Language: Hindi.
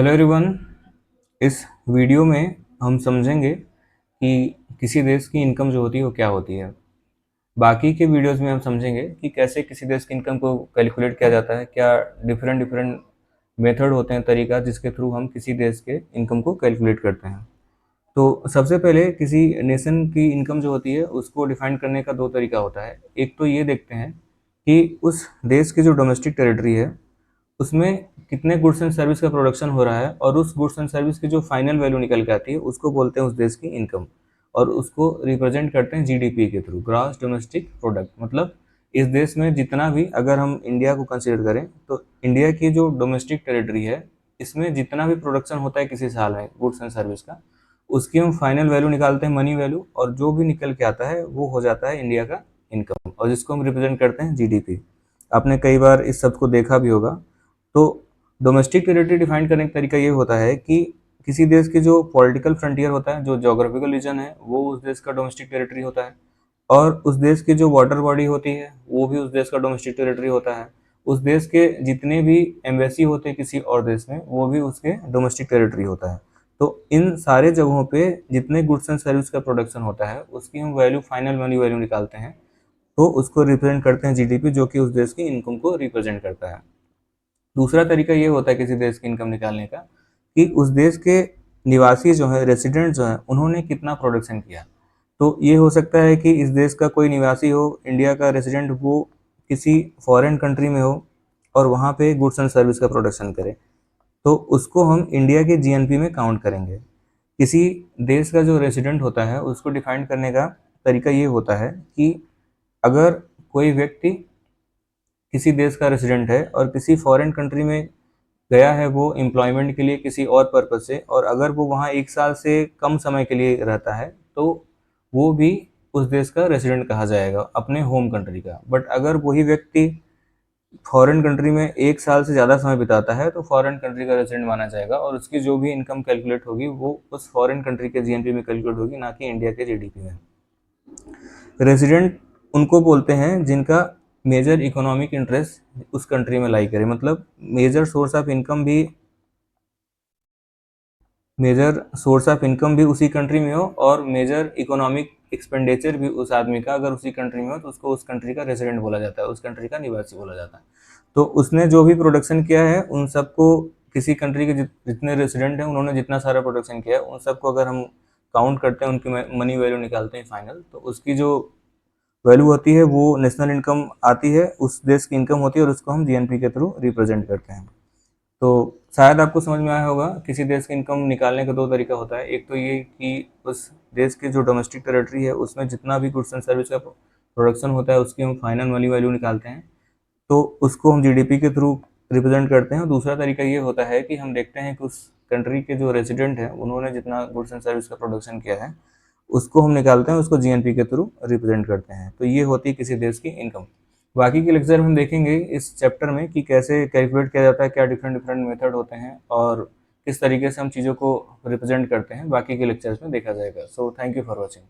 Hello everyone. इस वीडियो में हम समझेंगे कि किसी देश की इनकम जो होती है वो क्या होती है। बाकी के वीडियोस में हम समझेंगे कि कैसे किसी देश की इनकम को कैलकुलेट किया जाता है, क्या डिफरेंट डिफरेंट मेथड होते हैं, तरीका जिसके थ्रू हम किसी देश के इनकम को कैलकुलेट करते हैं। तो सबसे पहले किसी नेशन की इनकम जो होती है उसको डिफाइन करने का दो तरीका होता है। एक तो ये देखते हैं कि उस देश की जो डोमेस्टिक टेरिटरी है उसमें कितने गुड्स एंड सर्विस का प्रोडक्शन हो रहा है, और उस गुड्स एंड सर्विस की जो फाइनल वैल्यू निकल के आती है उसको बोलते हैं उस देश की इनकम। और उसको रिप्रेजेंट करते हैं जीडीपी के थ्रू, ग्रॉस डोमेस्टिक प्रोडक्ट। मतलब इस देश में जितना भी, अगर हम इंडिया को कंसिडर करें तो इंडिया की जो डोमेस्टिक टेरिटरी है इसमें जितना भी प्रोडक्शन होता है किसी साल में गुड्स एंड सर्विस का, उसकी हम फाइनल वैल्यू निकालते हैं, मनी वैल्यू, और जो भी निकल के आता है वो हो जाता है इंडिया का इनकम, और जिसको हम रिप्रेजेंट करते हैं जीडीपी। आपने कई बार इस शब्द को देखा भी होगा। तो डोमेस्टिक टेरिटरी डिफाइन करने का तरीका ये होता है कि किसी देश की जो पॉलिटिकल फ्रंटियर होता है, जो जोग्राफिकल रीजन है, वो उस देश का डोमेस्टिक टेरिटरी होता है। और उस देश की जो वाटर बॉडी होती है वो भी उस देश का डोमेस्टिक टेरिटरी होता है। उस देश के जितने भी एम्बेसी होते हैं किसी और देश में, वो भी उसके डोमेस्टिक टेरिटरी होता है। तो इन सारे जगहों पे जितने गुड्स एंड सर्विस का प्रोडक्शन होता है उसकी हम वैल्यू, फाइनल मनी वैल्यू निकालते हैं। तो उसको रिप्रेजेंट करते हैं जीडीपी, जो कि उस देश की इनकम को रिप्रेजेंट करता है। दूसरा तरीका ये होता है किसी देश की इनकम निकालने का कि उस देश के निवासी जो है, रेसिडेंट जो है, उन्होंने कितना प्रोडक्शन किया। तो ये हो सकता है कि इस देश का कोई निवासी हो, इंडिया का रेसिडेंट, वो किसी फॉरेन कंट्री में हो और वहाँ पे गुड्स एंड सर्विस का प्रोडक्शन करे, तो उसको हम इंडिया के जीएनपी में काउंट करेंगे। किसी देश का जो रेसिडेंट होता है उसको डिफाइन करने का तरीका ये होता है कि अगर कोई व्यक्ति किसी देश का रेसिडेंट है और किसी फॉरेन कंट्री में गया है वो एम्प्लॉयमेंट के लिए किसी और पर्पज से, और अगर वो वहाँ 1 साल से कम समय के लिए रहता है तो वो भी उस देश का रेसिडेंट कहा जाएगा, अपने होम कंट्री का। बट अगर वही व्यक्ति फॉरेन कंट्री में 1 साल से ज़्यादा समय बिताता है तो फॉरेन कंट्री का रेसिडेंट माना जाएगा, और उसकी जो भी इनकम कैलकुलेट होगी वो उस फॉरेन कंट्री के जीएनपी में कैलकुलेट होगी, ना कि इंडिया के जीडीपी में। रेसिडेंट उनको बोलते हैं जिनका मेजर इकोनॉमिक इंटरेस्ट उस कंट्री में लाई करे। मतलब मेजर सोर्स ऑफ इनकम भी उसी कंट्री में हो, और मेजर इकोनॉमिक एक्सपेंडिचर भी उस आदमी का अगर उसी कंट्री में हो, तो उसको उस कंट्री का रेसिडेंट बोला जाता है, उस कंट्री का निवासी बोला जाता है। तो उसने जो भी प्रोडक्शन किया है उन सबको, किसी कंट्री के जितने रेसिडेंट हैं उन्होंने जितना सारा प्रोडक्शन किया है उन सबको अगर हम काउंट करते हैं, उनकी मनी वैल्यू निकालते हैं फाइनल, तो उसकी जो वैल्यू होती है वो नेशनल इनकम आती है, उस देश की इनकम होती है, और उसको हम जीएनपी के थ्रू रिप्रेजेंट करते हैं। तो शायद आपको समझ में आया होगा, किसी देश की इनकम निकालने का दो तरीका होता है। एक तो ये कि उस देश की जो डोमेस्टिक टेरिटरी है उसमें जितना भी गुड्स एंड सर्विस का प्रोडक्शन होता है उसकी हम फाइनल वाली वैल्यू निकालते हैं, तो उसको हम जीडीपी के थ्रू रिप्रेजेंट करते हैं। और दूसरा तरीका ये होता है कि हम देखते हैं कि उस कंट्री के जो रेसिडेंट हैं उन्होंने जितना गुड्स एंड सर्विस का प्रोडक्शन किया है उसको हम निकालते हैं, उसको जीएनपी के थ्रू रिप्रेजेंट करते हैं। तो ये होती है किसी देश की इनकम। बाकी के लेक्चर में हम देखेंगे इस चैप्टर में कि कैसे कैलकुलेट किया जाता है, क्या डिफरेंट डिफरेंट मेथड होते हैं, और किस तरीके से हम चीज़ों को रिप्रेजेंट करते हैं, बाकी के लेक्चर्स में देखा जाएगा। So thank you for watching.